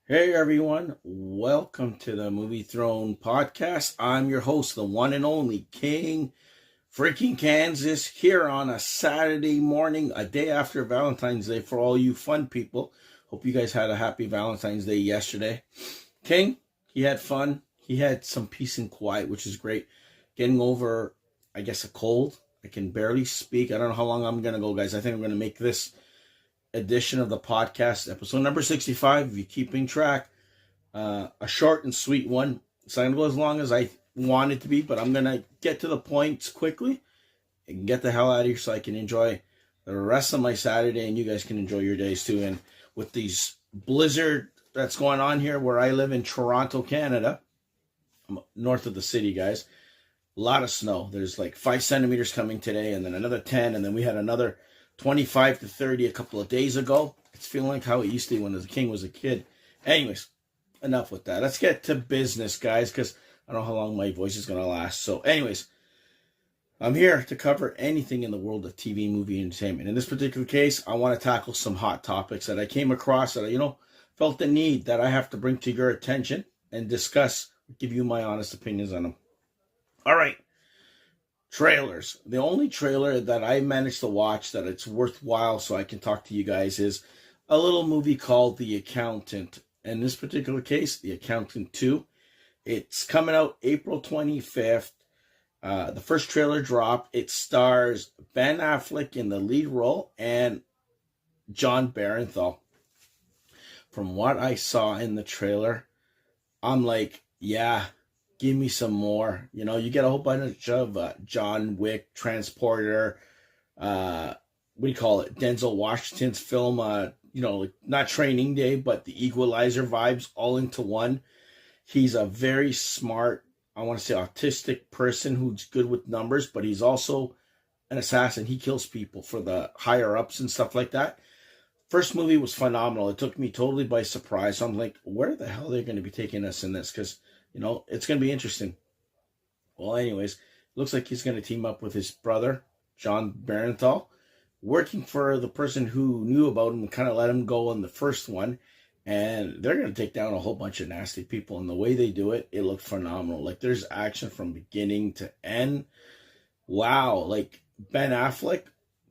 Hey everyone, welcome to the Movie Throne podcast. I'm your host, the one and only King freaking Kansas, here on a Saturday morning, a day after Valentine's Day for all you fun people. Hope you guys had a happy Valentine's Day yesterday. King, he had fun. He had some peace and quiet, which is great. Getting over, I guess, a cold. I can barely speak. I don't know how long I'm going to go, guys. I think I'm going to make this edition of the podcast, episode number 65, if you're keeping track, a short and sweet one. It's not going to go as long as I want it to be, but I'm going to get to the points quickly and get the hell out of here so I can enjoy the rest of my Saturday and you guys can enjoy your days too. And with these blizzard that's going on here where I live in Toronto, Canada, I'm north of the city, guys, a lot of snow. There's like 5 centimeters coming today and then another 10, and then we had another 25 to 30 a couple of days ago. It's feeling like how it used to be when the king was a kid. Anyways, enough with that. Let's get to business, guys, because I don't know how long my voice is going to last. So anyways, I'm here to cover anything in the world of TV, movie, entertainment. In this particular case, I want to tackle some hot topics that I came across that I, felt the need that I have to bring to your attention and discuss, give you my honest opinions on them. All right. Trailers. The only trailer that I managed to watch that it's worthwhile so I can talk to you guys is a little movie called The Accountant. In this particular case, The Accountant 2. It's coming out April 25th. The first trailer dropped. It stars Ben Affleck in the lead role and Jon Bernthal. From what I saw in the trailer, I'm like, yeah, give me some more. You get a whole bunch of John Wick, Transporter, what do you call it? Denzel Washington's film, not Training Day, but the Equalizer vibes all into one. He's a very smart, I want to say autistic person who's good with numbers, but he's also an assassin. He kills people for the higher ups and stuff like that. First movie was phenomenal. It took me totally by surprise. So I'm like, where the hell are they going to be taking us in this? Because it's going to be interesting. Well, anyways, looks like he's going to team up with his brother, Jon Bernthal, working for the person who knew about him and kind of let him go on the first one. And they're going to take down a whole bunch of nasty people. And the way they do it, it looked phenomenal. Like, there's action from beginning to end. Wow. Like, Ben Affleck,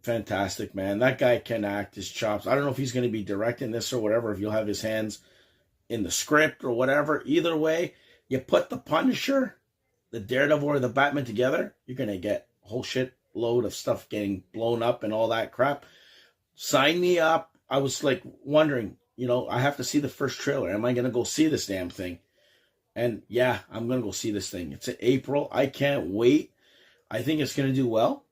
fantastic, man. That guy can act his chops. I don't know if he's going to be directing this or whatever, if you'll have his hands in the script or whatever. Either way, you put the Punisher, the Daredevil, or the Batman together, you're going to get a whole shit load of stuff getting blown up and all that crap. Sign me up. I was like wondering, I have to see the first trailer. Am I going to go see this damn thing? And yeah, I'm going to go see this thing. It's in April. I can't wait. I think it's going to do well.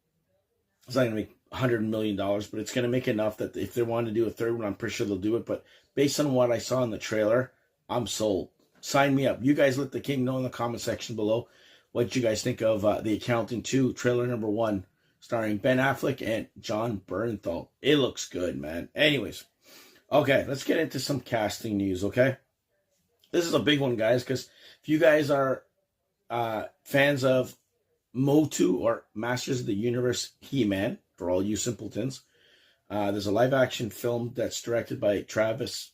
It's not going to make $100 million, but it's going to make enough that if they want to do a third one, I'm pretty sure they'll do it. But based on what I saw in the trailer, I'm sold. Sign me up. You guys let the king know in the comment section below what you guys think of The Accountant 2, trailer number 1, starring Ben Affleck and Jon Bernthal. It looks good, man. Anyways, okay, let's get into some casting news, okay? This is a big one, guys, because if you guys are fans of Motu or Masters of the Universe He-Man, for all you simpletons, there's a live-action film that's directed by Travis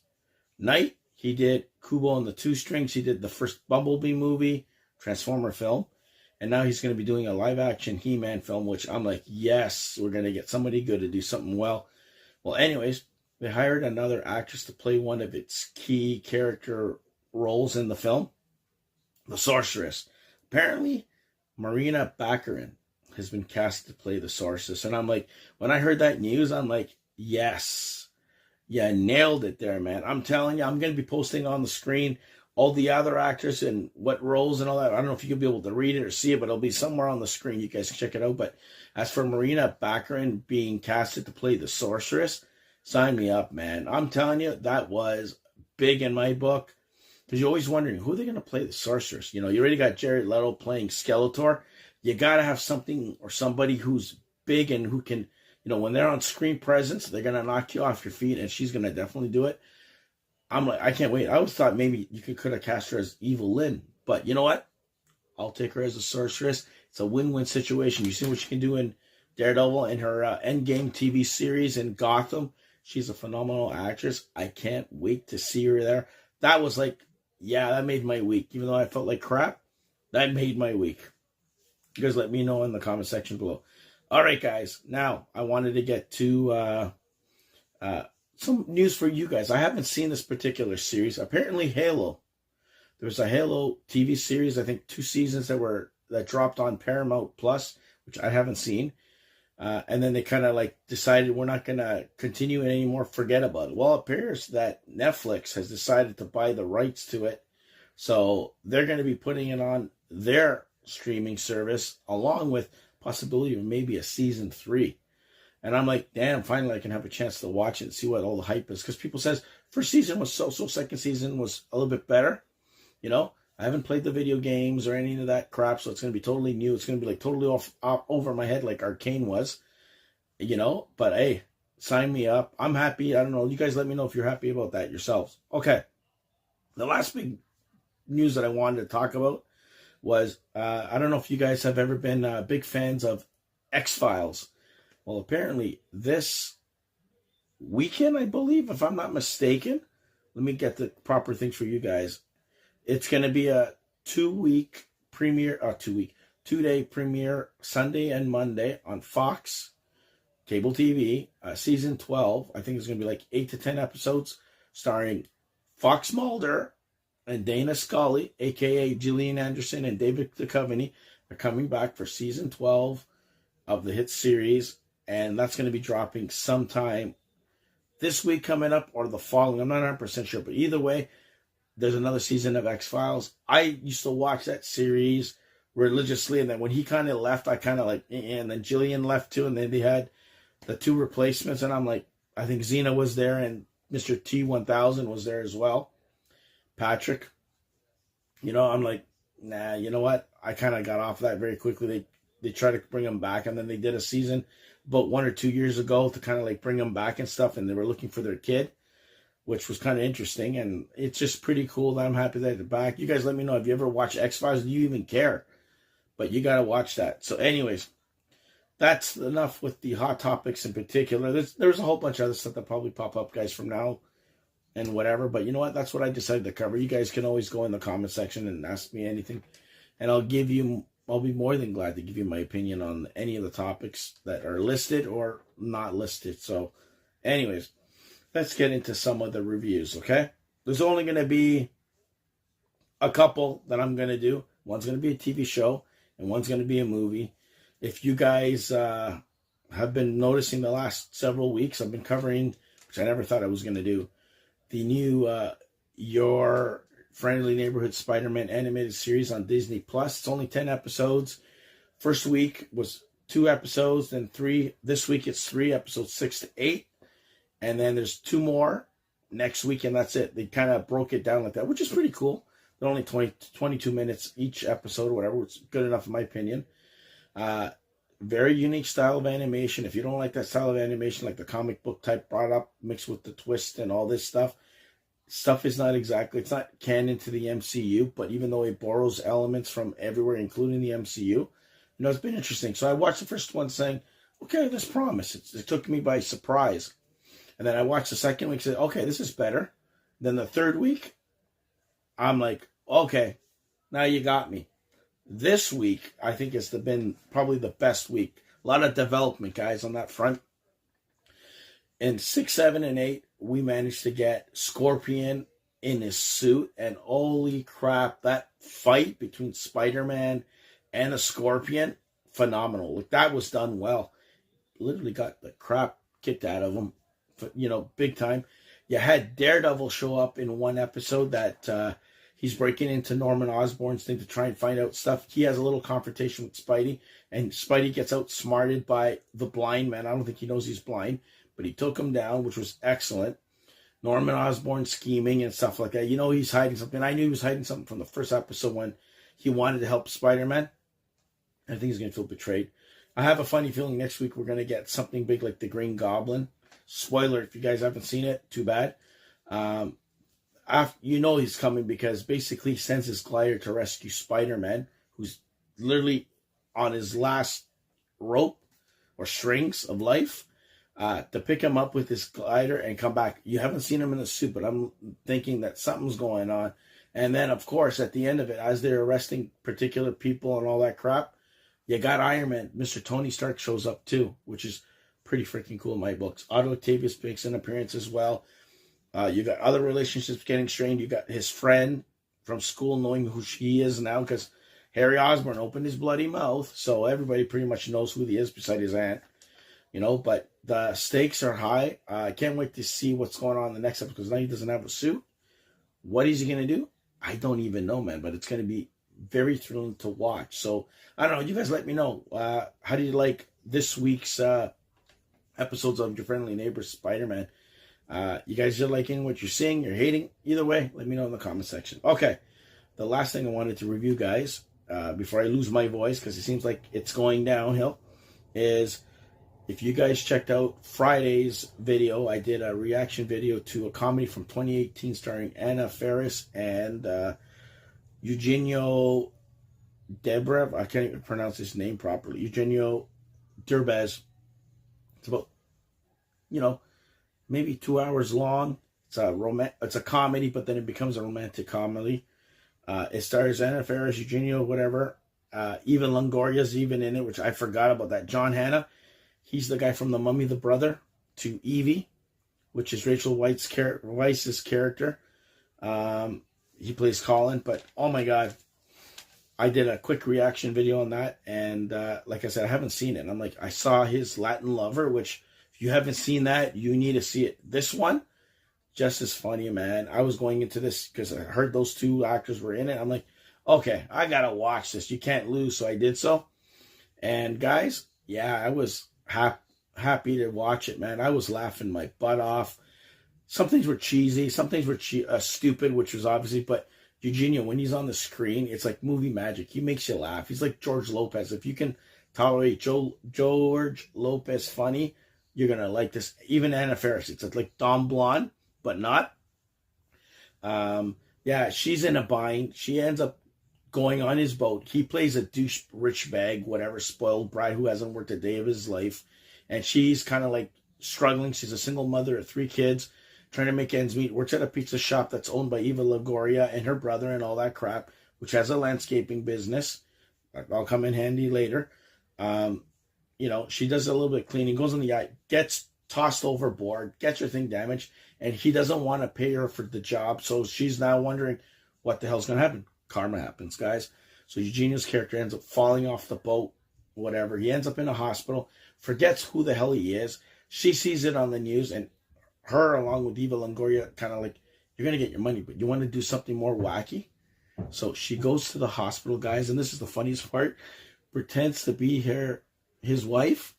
Knight. He did Kubo and the Two Strings. He did the first Bumblebee movie, Transformer film. And now he's going to be doing a live-action He-Man film, which I'm like, yes, we're going to get somebody good to do something well. Well, anyways, they hired another actress to play one of its key character roles in the film, the Sorceress. Apparently, Marina Baccarin has been cast to play the Sorceress. And I'm like, when I heard that news, I'm like, yes. Yeah, nailed it there, man. I'm telling you, I'm going to be posting on the screen all the other actors and what roles and all that. I don't know if you can be able to read it or see it, but it'll be somewhere on the screen. You guys can check it out. But as for Marina Baccarin being casted to play the Sorceress, sign me up, man. I'm telling you, that was big in my book. Because you're always wondering, who are they going to play the Sorceress? You already got Jared Leto playing Skeletor. You got to have something or somebody who's big and who can, when they're on screen presence, they're going to knock you off your feet, and she's going to definitely do it. I'm like, I can't wait. I always thought maybe you could have cast her as Evil Lynn. But you know what? I'll take her as a Sorceress. It's a win-win situation. You see what she can do in Daredevil and her Endgame TV series in Gotham. She's a phenomenal actress. I can't wait to see her there. that was like, yeah, that made my week. Even though I felt like crap, that made my week. You guys let me know in the comment section below. All right, guys. Now, I wanted to get to some news for you guys. I haven't seen this particular series. Apparently, Halo. There was a Halo TV series, I think 2 seasons that dropped on Paramount Plus, which I haven't seen. And then they kind of like decided we're not going to continue it anymore, forget about it. Well, it appears that Netflix has decided to buy the rights to it. So they're going to be putting it on their streaming service along with possibility of maybe a season 3. And I'm like, damn, finally I can have a chance to watch it and see what all the hype is. Because people says first season was so-so, second season was a little bit better. You know, I haven't played the video games or any of that crap, so it's going to be totally new. It's going to be like totally off over my head like Arcane was, you know. But hey, sign me up. I'm happy. I don't know. You guys let me know if you're happy about that yourselves. Okay. The last big news that I wanted to talk about was, I don't know if you guys have ever been big fans of X-Files. Well, apparently this weekend, I believe, if I'm not mistaken, let me get the proper things for you guys. It's going to be a 2-day premiere Sunday and Monday on Fox cable TV, season 12. I think it's going to be like 8 to 10 episodes starring Fox Mulder and Dana Scully, a.k.a. Gillian Anderson and David Duchovny. They're coming back for season 12 of the hit series, and that's going to be dropping sometime this week coming up or the following. I'm not 100% sure, but either way, there's another season of X-Files. I used to watch that series religiously, and then when he kind of left, I kind of like, and then Jillian left too, and then they had the 2 replacements, and I'm like, I think Xena was there, and Mr. T-1000 was there as well. Patrick. You know, I'm like, nah, you know what? I kind of got off that very quickly. They tried to bring him back, and then they did a season about 1 or 2 years ago to kind of like bring him back and stuff, and they were looking for their kid, which was kind of interesting, and it's just pretty cool that I'm happy that they're back. You guys let me know, have you ever watched X-Files? Do you even care? But you got to watch that. So anyways, that's enough with the hot topics in particular. There's a whole bunch of other stuff that probably pop up, guys, from now and whatever. But you know what? That's what I decided to cover. You guys can always go in the comment section and ask me anything, and I'll be more than glad to give you my opinion on any of the topics that are listed or not listed. So anyways, let's get into some of the reviews, okay? There's only going to be a couple that I'm going to do. One's going to be a TV show, and one's going to be a movie. If you guys have been noticing the last several weeks, I've been covering, which I never thought I was going to do, the new Your Friendly Neighborhood Spider-Man animated series on Disney+. It's only 10 episodes. First week was 2 episodes, then 3. This week it's 3 episodes, 6 to 8. And then there's 2 more next week, and that's it. They kind of broke it down like that, which is pretty cool. They're only 22 minutes each episode or whatever. It's good enough in my opinion. Very unique style of animation. If you don't like that style of animation, like the comic book type brought up, mixed with the twist and all this stuff is not exactly, it's not canon to the MCU, but even though it borrows elements from everywhere, including the MCU, you know, it's been interesting. So I watched the first one saying, okay, there's promise. It took me by surprise. And then I watched the second week and said, okay, this is better. Then the third week, I'm like, okay, now you got me. This week, I think it's been probably the best week. A lot of development, guys, on that front. In 6, 7, and 8, we managed to get Scorpion in his suit. And holy crap, that fight between Spider-Man and the Scorpion, phenomenal. Like, that was done well. Literally got the crap kicked out of him, you know, big time. You had Daredevil show up in one episode that he's breaking into Norman Osborn's thing to try and find out stuff. He has a little confrontation with Spidey, and Spidey gets outsmarted by the blind man. I don't think he knows he's blind, but he took him down, which was excellent. Norman Osborn scheming and stuff like that. You know he's hiding something. I knew he was hiding something from the first episode when he wanted to help Spider-Man. I think he's going to feel betrayed. I have a funny feeling next week we're going to get something big like the Green Goblin. Spoiler, if you guys haven't seen it, too bad. You know he's coming because basically he sends his glider to rescue Spider-Man, who's literally on his last rope or strings of life. to pick him up with his glider and come back. You haven't seen him in the suit, but I'm thinking that something's going on. And then, of course, at the end of it, as they're arresting particular people and all that crap, you got Iron Man. Mr. Tony Stark shows up too, which is pretty freaking cool in my books. Otto Octavius makes an appearance as well. You got other relationships getting strained. You got his friend from school knowing who she is now because Harry Osborn opened his bloody mouth. So everybody pretty much knows who he is beside his aunt. But the stakes are high. I can't wait to see what's going on in the next episode because now he doesn't have a suit. What is he going to do? I don't even know, man, but it's going to be very thrilling to watch. So, I don't know. You guys let me know. How do you like this week's episodes of Your Friendly Neighbor Spider-Man? You guys are liking what you're seeing? You're hating? Either way, let me know in the comment section. Okay. The last thing I wanted to review, guys, before I lose my voice, because it seems like it's going downhill, is if you guys checked out Friday's video, I did a reaction video to a comedy from 2018 starring Anna Faris and Eugenio Debrev. I can't even pronounce his name properly. Eugenio Derbez. It's about, maybe 2 hours long. It's a comedy, but then it becomes a romantic comedy. It stars Anna Faris, Eugenio, whatever. Even Longoria's even in it, which I forgot about that. John Hannah. He's the guy from The Mummy, the brother to Evie, which is Rachel Weisz's character. He plays Colin, but oh my God, I did a quick reaction video on that, and like I said, I haven't seen it. I'm like, I saw his Latin Lover, which if you haven't seen that, you need to see it. This one, just as funny, man. I was going into this because I heard those two actors were in it. I'm like, okay, I gotta watch this. You can't lose, so I did so. And guys, yeah, I was happy to watch it, man. I was laughing my butt off. Some things were cheesy, some things were stupid, which was obviously, but Eugenio, when he's on the screen, it's like movie magic. He makes you laugh. He's like George Lopez. If you can tolerate George Lopez funny, you're going to like this. Even Anna Faris, it's like Dom Blonde, but not. Yeah, she's in a bind. She ends up going on his boat. He plays a douche rich bag, whatever, spoiled bride who hasn't worked a day of his life. And she's kind of like struggling. She's a single mother of 3 kids, trying to make ends meet. Works at a pizza shop that's owned by Eva Longoria and her brother and all that crap, which has a landscaping business. I'll come in handy later. She does a little bit of cleaning, goes on the yacht, gets tossed overboard, gets her thing damaged, and he doesn't want to pay her for the job. So she's now wondering what the hell's going to happen. Karma happens, guys. So Eugenio's character ends up falling off the boat, whatever. He ends up in a hospital, forgets who the hell he is. She sees it on the news, and her, along with Eva Longoria, kind of like, you're going to get your money, but you want to do something more wacky? So she goes to the hospital, guys, and this is the funniest part, pretends to be his wife,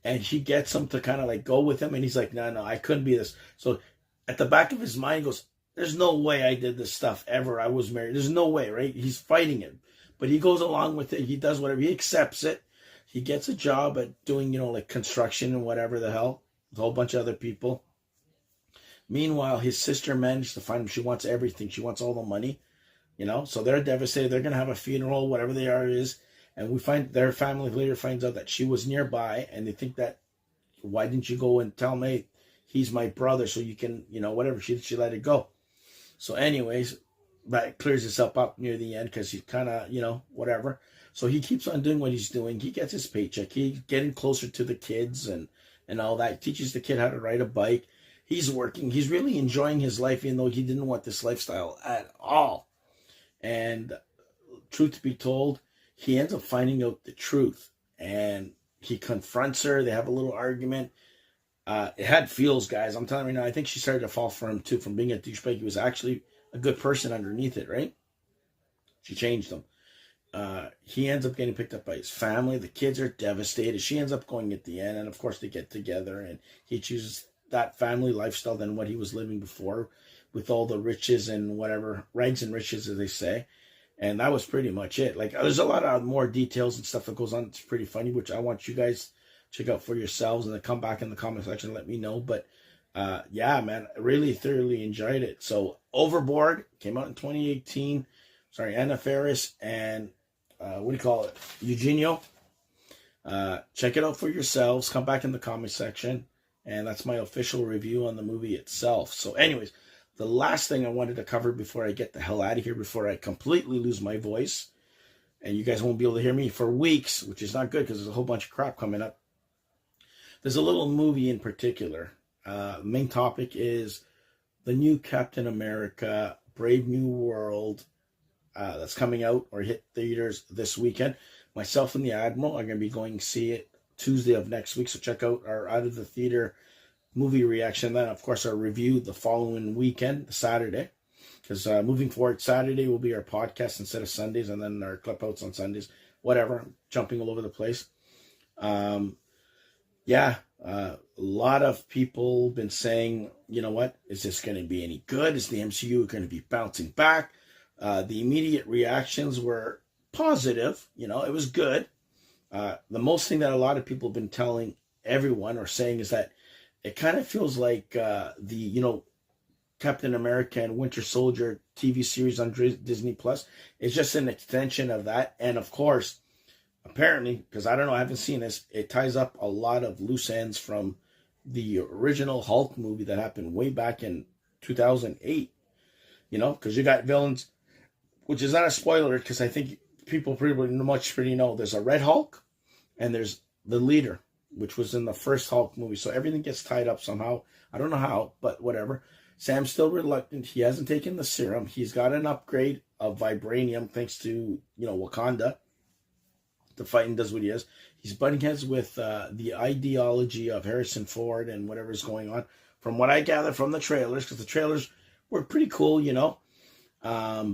and she gets him to kind of like go with him, and he's like, no, I couldn't be this. So at the back of his mind goes, there's no way I did this stuff ever. I was married. There's no way, right? He's fighting it. But he goes along with it. He does whatever. He accepts it. He gets a job at doing, like construction and whatever the hell. With a whole bunch of other people. Meanwhile, his sister managed to find him. She wants everything. She wants all the money. So they're devastated. They're going to have a funeral, whatever they are is. And we find their family later finds out that she was nearby. And they think that, why didn't you go and tell me he's my brother so you can, whatever. She let it go. So anyways, that clears itself up near the end because he's kind of, whatever. So he keeps on doing what he's doing. He gets his paycheck. He's getting closer to the kids and all that. He teaches the kid how to ride a bike. He's working. He's really enjoying his life, even though he didn't want this lifestyle at all. And truth be told, he ends up finding out the truth. And he confronts her. They have a little argument. It had feels, guys. I'm telling you right now, I think she started to fall for him, too, from being a douchebag. He was actually a good person underneath it, right? She changed him. He ends up getting picked up by his family. The kids are devastated. She ends up going at the end, and, of course, they get together, and he chooses that family lifestyle than what he was living before with all the riches and whatever, rags and riches, as they say. And that was pretty much it. Like, there's a lot of more details and stuff that goes on. It's pretty funny, which I want you guys check out for yourselves, and then come back in the comment section and let me know. But yeah, man, I really thoroughly enjoyed it. So Overboard came out in 2018. Sorry, Anna Faris and Eugenio. Check it out for yourselves. Come back in the comment section. and that's my official review on the movie itself. So anyways, the last thing I wanted to cover before I get the hell out of here, before I completely lose my voice, and you guys won't be able to hear me for weeks, which is not good because there's a whole bunch of crap coming up. There's a little movie in particular. Main topic is the new Captain America Brave New World that's coming out or hit theaters this weekend. Myself and the Admiral are going to be going to see it Tuesday of next week. So check out our Out of the Theater movie reaction. Then, of course, our review the following weekend, Saturday. Because moving forward, Saturday will be our podcast instead of Sundays, and then our clip outs on Sundays. Whatever, I'm jumping all over the place. A lot of people been saying, you know what, is this going to be any good? Is the MCU going to be bouncing back? The immediate reactions were positive. You know, it was good. The most thing that a lot of people have been telling everyone or saying is that it kind of feels like Captain America and Winter Soldier TV series on Disney Plus is just an extension of that. And of course, apparently, because I don't know, I haven't seen this, it ties up a lot of loose ends from the original Hulk movie that happened way back in 2008. You know, because you got villains, which is not a spoiler, because I think people pretty much know. There's a Red Hulk, and there's the leader, which was in the first Hulk movie. So everything gets tied up somehow. I don't know how, but whatever. Sam's still reluctant. He hasn't taken the serum. He's got an upgrade of vibranium thanks to, Wakanda. The fighting does what he is. He's butting heads with the ideology of Harrison Ford and whatever's going on. From what I gather from the trailers, because the trailers were pretty cool, I don't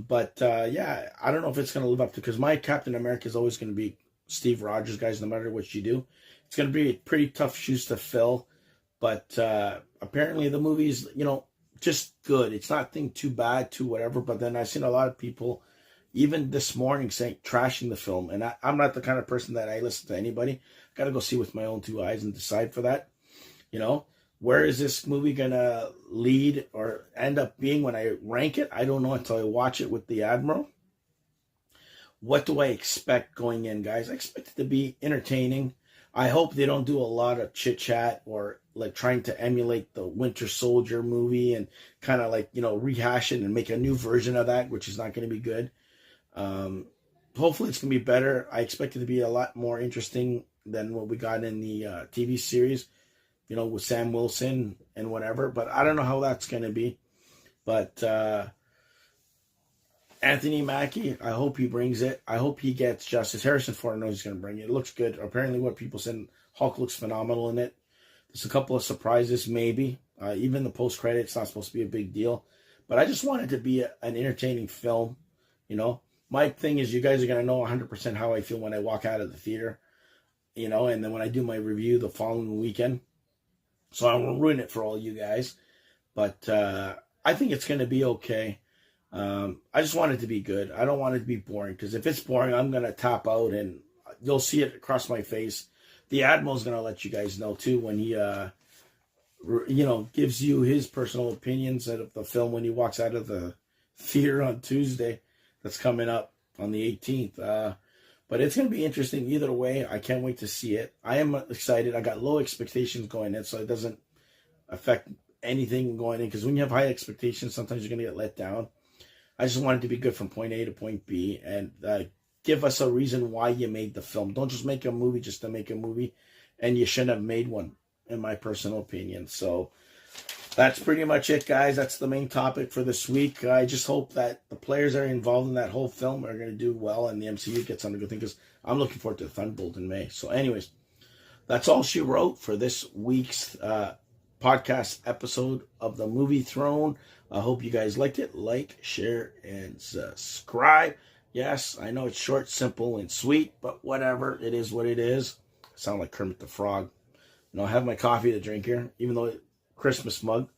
know if it's going to live up to, because my Captain America is always going to be Steve Rogers, guys, no matter what you do. It's going to be pretty tough shoes to fill, but apparently the movie's, just good. It's not too bad, too whatever, but then I've seen a lot of people, even this morning, trashing the film, and I'm not the kind of person that I listen to anybody. Got to go see with my own two eyes and decide for that. Where is this movie going to lead or end up being when I rank it? I don't know until I watch it with the Admiral. What do I expect going in, guys? I expect it to be entertaining. I hope they don't do a lot of chit-chat or like trying to emulate the Winter Soldier movie and kind of rehash it and make a new version of that, which is not going to be good. Hopefully it's going to be better. I expect it to be a lot more interesting than what we got in the TV series, with Sam Wilson and whatever. But I don't know how that's going to be. But Anthony Mackie, I hope he brings it. I hope he gets justice. Harrison Ford knows he's going to bring it. It looks good. Apparently what people said, Hulk looks phenomenal in it. There's a couple of surprises, maybe. Even the post-credits, not supposed to be a big deal. But I just want it to be an entertaining film, My thing is, you guys are going to know 100% how I feel when I walk out of the theater, and then when I do my review the following weekend. So I won't ruin it for all you guys. But I think it's going to be okay. I just want it to be good. I don't want it to be boring, because if it's boring, I'm going to tap out, and you'll see it across my face. The Admiral's going to let you guys know, too, when he, gives you his personal opinions of the film when he walks out of the theater on Tuesday. That's coming up on the 18th. But it's going to be interesting either way. I can't wait to see it. I am excited. I got low expectations going in, so it doesn't affect anything going in. Because when you have high expectations, sometimes you're going to get let down. I just want it to be good from point A to point B. And give us a reason why you made the film. Don't just make a movie just to make a movie. And you shouldn't have made one, in my personal opinion. So that's pretty much it, guys. That's the main topic for this week. I just hope that the players that are involved in that whole film are going to do well and the MCU gets on a good thing, because I'm looking forward to Thunderbolt in May. So anyways, that's all she wrote for this week's podcast episode of The Movie Throne. I hope you guys liked it. Like, share, and subscribe. Yes, I know it's short, simple, and sweet, but whatever. It is what it is. I sound like Kermit the Frog. I have my coffee to drink here, even though Christmas mug.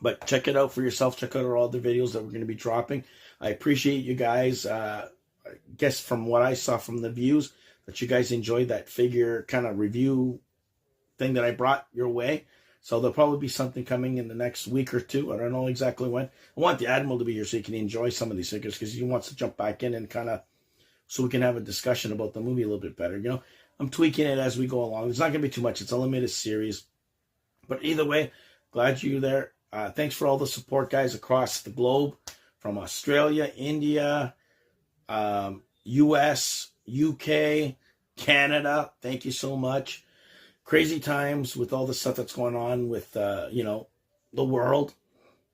But check it out for yourself. Check out our other videos that we're going to be dropping. I appreciate you guys. I guess from what I saw from the views, that you guys enjoyed that figure kind of review thing that I brought your way. So there'll probably be something coming in the next week or two. I don't know exactly when. I want the Admiral to be here so he can enjoy some of these figures, because he wants to jump back in and kind of, so we can have a discussion about the movie a little bit better. I'm tweaking it as we go along. It's not going to be too much. It's a limited series. But either way, glad you're there. Thanks for all the support, guys, across the globe, from Australia, India, US, UK, Canada. Thank you so much. Crazy times with all the stuff that's going on with, the world.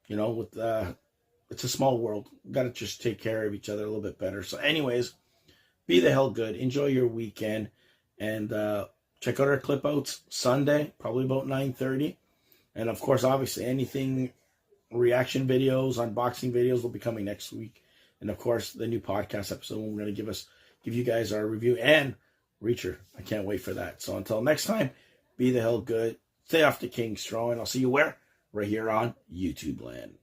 It's a small world. Got to just take care of each other a little bit better. So anyways, be the hell good. Enjoy your weekend. And check out our clip outs Sunday, probably about 9:30. And of course, obviously, anything reaction videos, unboxing videos will be coming next week. And of course, the new podcast episode, we're going to give you guys our review and Reacher. I can't wait for that. So until next time, be the hell good. Stay off the King's throne. I'll see you where? Right here on YouTube land.